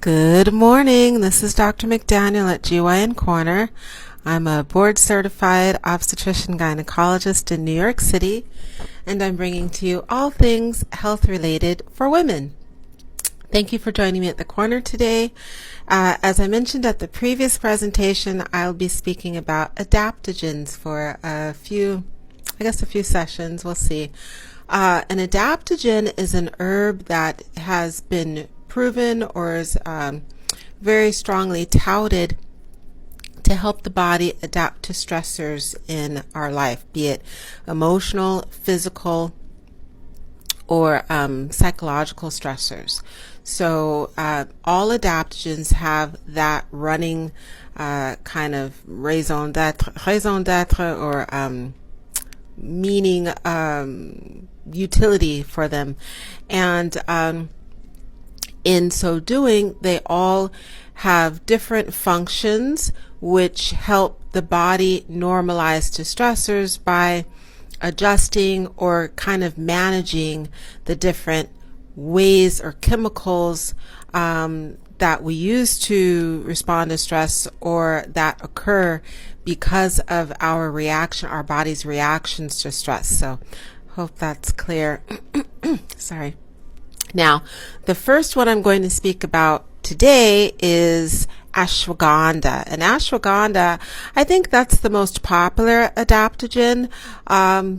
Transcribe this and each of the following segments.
Good morning. This is Dr. McDaniel at GYN Corner. I'm a board-certified obstetrician gynecologist in New York City, and I'm bringing to you all things health-related for women. Thank you for joining me at the corner today. As I mentioned at the previous presentation, I'll be speaking about adaptogens for a few sessions. We'll see. An adaptogen is an herb that has been proven or is very strongly touted to help the body adapt to stressors in our life, be it emotional, physical, or psychological stressors. So all adaptogens have that running kind of raison d'etre or meaning, utility for them. And in so doing, they all have different functions which help the body normalize to stressors by adjusting or kind of managing the different ways or chemicals that we use to respond to stress or that occur because of our body's reactions to stress. So hope that's clear. Sorry. Now, the first one I'm going to speak about today is ashwagandha. And ashwagandha, I think that's the most popular adaptogen.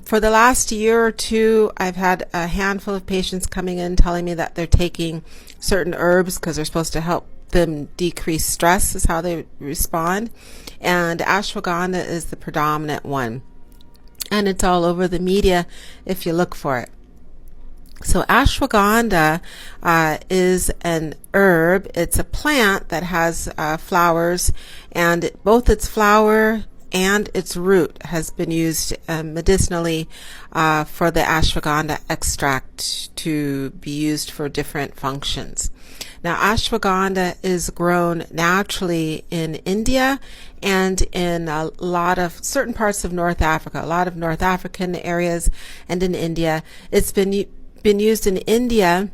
For the last year or two, I've had a handful of patients coming in telling me that they're taking certain herbs because they're supposed to help them decrease stress, is how they respond. And ashwagandha is the predominant one. And it's all over the media if you look for it. So ashwagandha is an herb. It's a plant that has flowers, and both its flower and its root has been used medicinally for the ashwagandha extract to be used for different functions. Now, ashwagandha is grown naturally in India and in a lot of certain parts of North Africa, a lot of North African areas, and in India. It's been used in India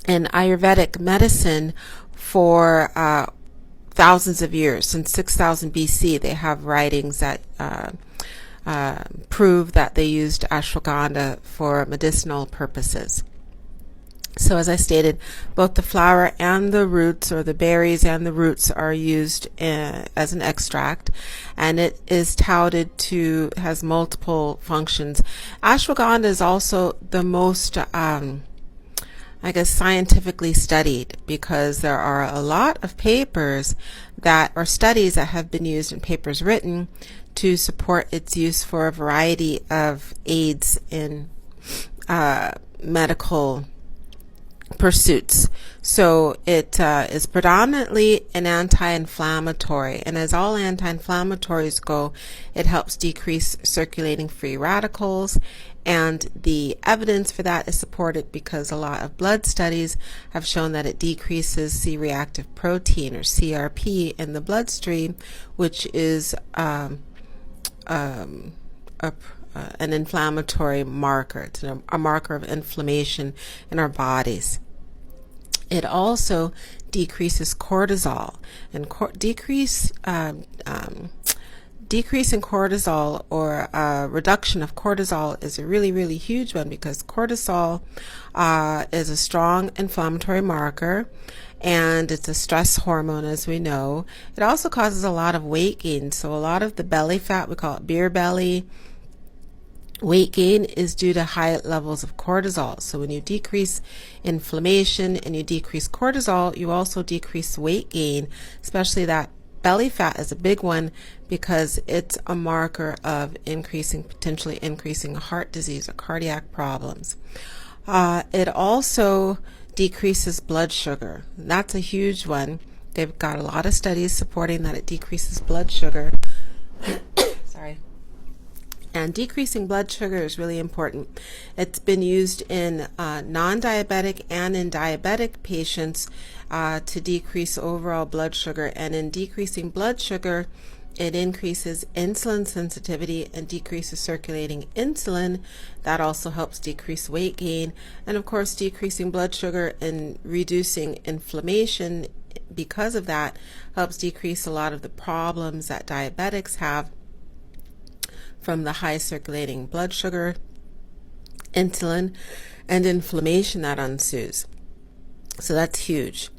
in Ayurvedic medicine for thousands of years. Since 6000 BC, they have writings that prove that they used ashwagandha for medicinal purposes. So as I stated, both the flower and the roots, or the berries and the roots, are used as an extract, and it is touted to has multiple functions. Ashwagandha is also the most, scientifically studied, because there are a lot of papers or studies that have been used and papers written to support its use for a variety of aids in medical pursuits. So it is predominantly an anti-inflammatory, and as all anti-inflammatories go, it helps decrease circulating free radicals, and the evidence for that is supported because a lot of blood studies have shown that it decreases C-reactive protein, or CRP, in the bloodstream, which is an inflammatory marker. It's a marker of inflammation in our bodies. It also decreases cortisol, and decrease in cortisol, or reduction of cortisol, is a really, really huge one, because cortisol is a strong inflammatory marker, and it's a stress hormone, as we know. It also causes a lot of weight gain. So a lot of the belly fat, we call it beer belly, weight gain, is due to high levels of cortisol. So when you decrease inflammation and you decrease cortisol, you also decrease weight gain. Especially that belly fat is a big one, because it's a marker of potentially increasing heart disease or cardiac problems. It also decreases blood sugar. That's a huge one. They've got a lot of studies supporting that it decreases blood sugar. Sorry. And decreasing blood sugar is really important. It's been used in non-diabetic and in diabetic patients to decrease overall blood sugar. And in decreasing blood sugar, It increases insulin sensitivity and decreases circulating insulin. That also helps decrease weight gain. And of course, decreasing blood sugar and reducing inflammation because of that helps decrease a lot of the problems that diabetics have from the high circulating blood sugar, insulin, and inflammation that ensues. So that's huge.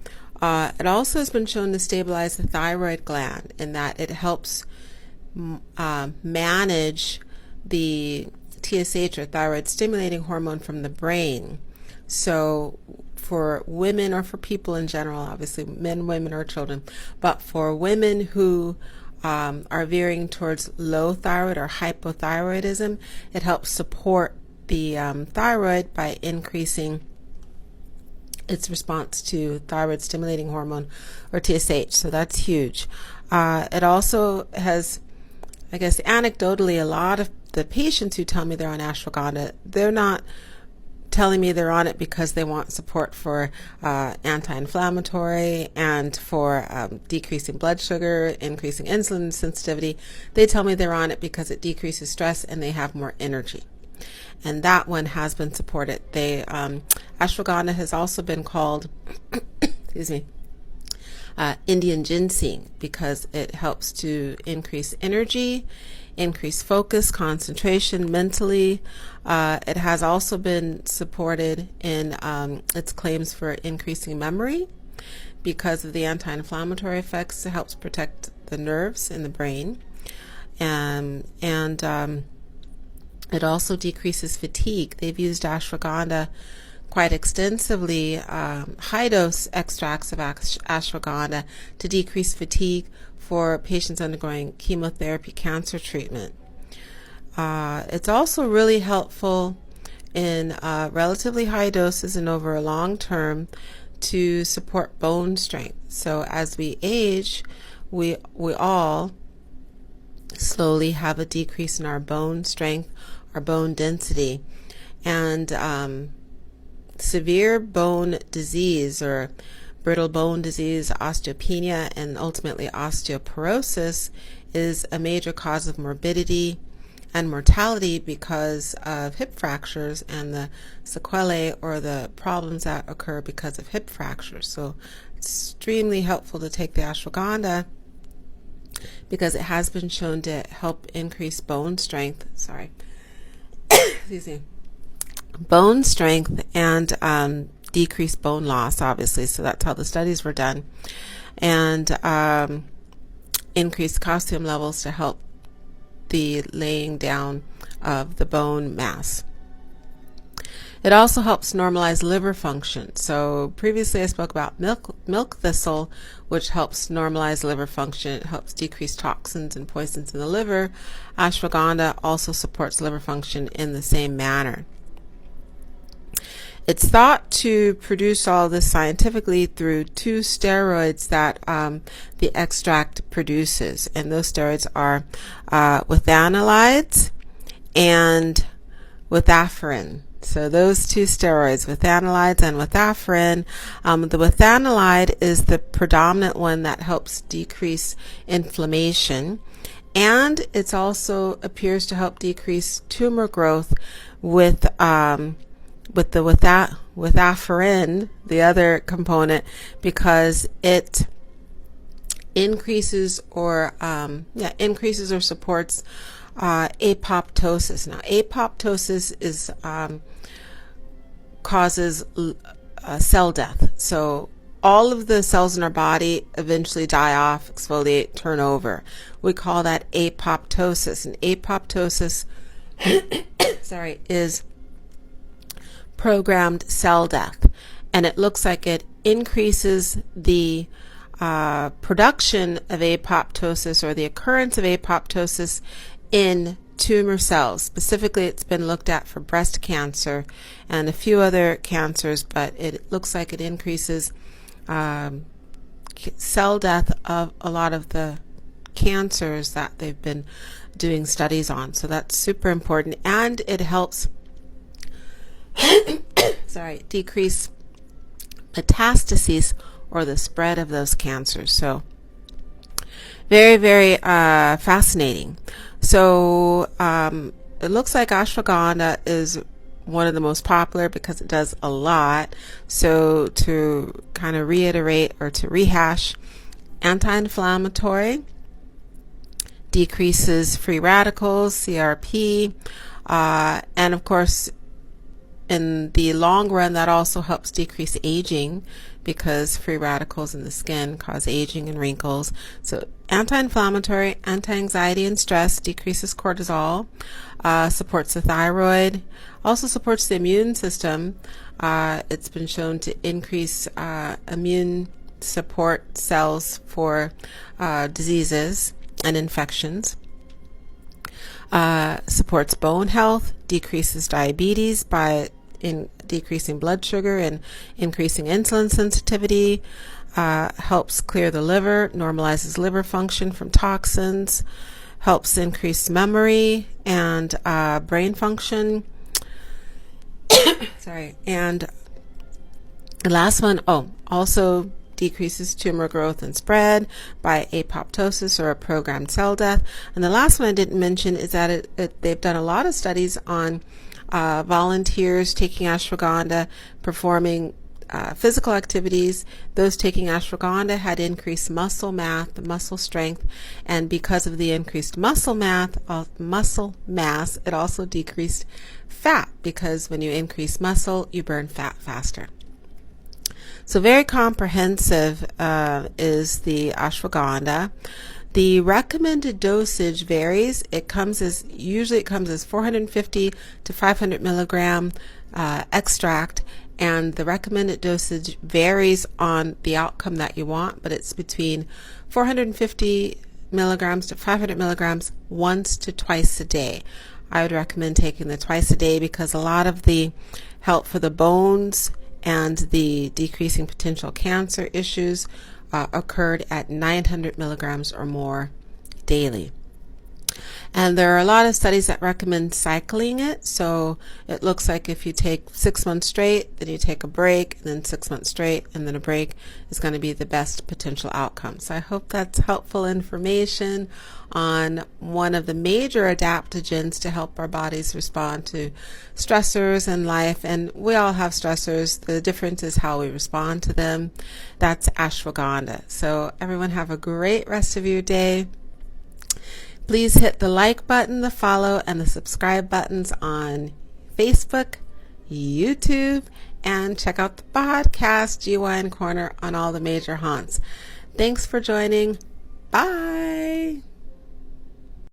It also has been shown to stabilize the thyroid gland in that it helps manage the TSH, or thyroid stimulating hormone, from the brain. So for women, or for people in general, obviously men, women, or children, but for women who are veering towards low thyroid or hypothyroidism, it helps support the thyroid by increasing its response to thyroid stimulating hormone, or TSH. So that's huge. It also has, I guess anecdotally, a lot of the patients who tell me they're on ashwagandha, they're not telling me they're on it because they want support for anti-inflammatory and for decreasing blood sugar, increasing insulin sensitivity. They tell me they're on it because it decreases stress and they have more energy. And that one has been supported. Ashwagandha has also been called, excuse me, Indian ginseng, because it helps to increase energy, increase focus, concentration mentally. It has also been supported in its claims for increasing memory because of the anti-inflammatory effects. It helps protect the nerves in the brain. It also decreases fatigue. They've used ashwagandha quite extensively, high-dose extracts of ashwagandha, to decrease fatigue for patients undergoing chemotherapy cancer treatment. It's also really helpful in relatively high doses and over a long term to support bone strength. So as we age, we all slowly have a decrease in our bone strength, our bone density, and severe bone disease, or brittle bone disease, osteopenia, and ultimately osteoporosis is a major cause of morbidity and mortality because of hip fractures and the sequelae, or the problems that occur because of hip fractures. So it's extremely helpful to take the ashwagandha because it has been shown to help increase bone strength. Excuse me. Bone strength and decrease bone loss, obviously. So that's how the studies were done. And increase calcium levels to help the laying down of the bone mass. It also helps normalize liver function. So previously I spoke about milk thistle, which helps normalize liver function. It helps decrease toxins and poisons in the liver. Ashwagandha also supports liver function in the same manner. It's thought to produce all this scientifically through two steroids that the extract produces, and those steroids are withanolides and withaferin. So those two steroids, withanolides and withaferin. The withanolide is the predominant one that helps decrease inflammation, and it also appears to help decrease tumor growth with the withaferin, the other component, because it increases or supports apoptosis. Now, apoptosis is causes cell death. So all of the cells in our body eventually die off, exfoliate, turn over. We call that apoptosis. And apoptosis is programmed cell death. And it looks like it increases the production of apoptosis, or the occurrence of apoptosis, in tumor cells. Specifically, it's been looked at for breast cancer and a few other cancers, but it looks like it increases cell death of a lot of the cancers that they've been doing studies on. So that's super important, and it helps decrease metastases, or the spread of those cancers. So Very, very fascinating. So it looks like ashwagandha is one of the most popular because it does a lot. So to kind of reiterate or to rehash, anti-inflammatory, decreases free radicals, CRP, and of course in the long run that also helps decrease aging because free radicals in the skin cause aging and wrinkles. So anti-inflammatory, anti-anxiety and stress, decreases cortisol, supports the thyroid, also supports the immune system. It's been shown to increase immune support cells for diseases and infections. Supports bone health, decreases diabetes by decreasing blood sugar and increasing insulin sensitivity, helps clear the liver, normalizes liver function from toxins, helps increase memory and brain function. Sorry. And the last one, also decreases tumor growth and spread by apoptosis or a programmed cell death. And the last one I didn't mention is that they've done a lot of studies on volunteers taking ashwagandha, performing physical activities. Those taking ashwagandha had increased muscle mass, muscle strength, and because of the increased muscle mass, it also decreased fat, because when you increase muscle, you burn fat faster. So very comprehensive is the ashwagandha. The recommended dosage varies. Usually it comes as 450 to 500 milligram extract, and the recommended dosage varies on the outcome that you want, but it's between 450 milligrams to 500 milligrams once to twice a day. I would recommend taking the twice a day because a lot of the help for the bones and the decreasing potential cancer issues occurred at 900 milligrams or more daily. And there are a lot of studies that recommend cycling it. So it looks like if you take 6 months straight, then you take a break, and then 6 months straight, and then a break is going to be the best potential outcome. So I hope that's helpful information on one of the major adaptogens to help our bodies respond to stressors in life. And we all have stressors. The difference is how we respond to them. That's ashwagandha. So everyone have a great rest of your day. Please hit the like button, the follow, and the subscribe buttons on Facebook, YouTube, and check out the podcast, GYN Corner, on all the major haunts. Thanks for joining. Bye.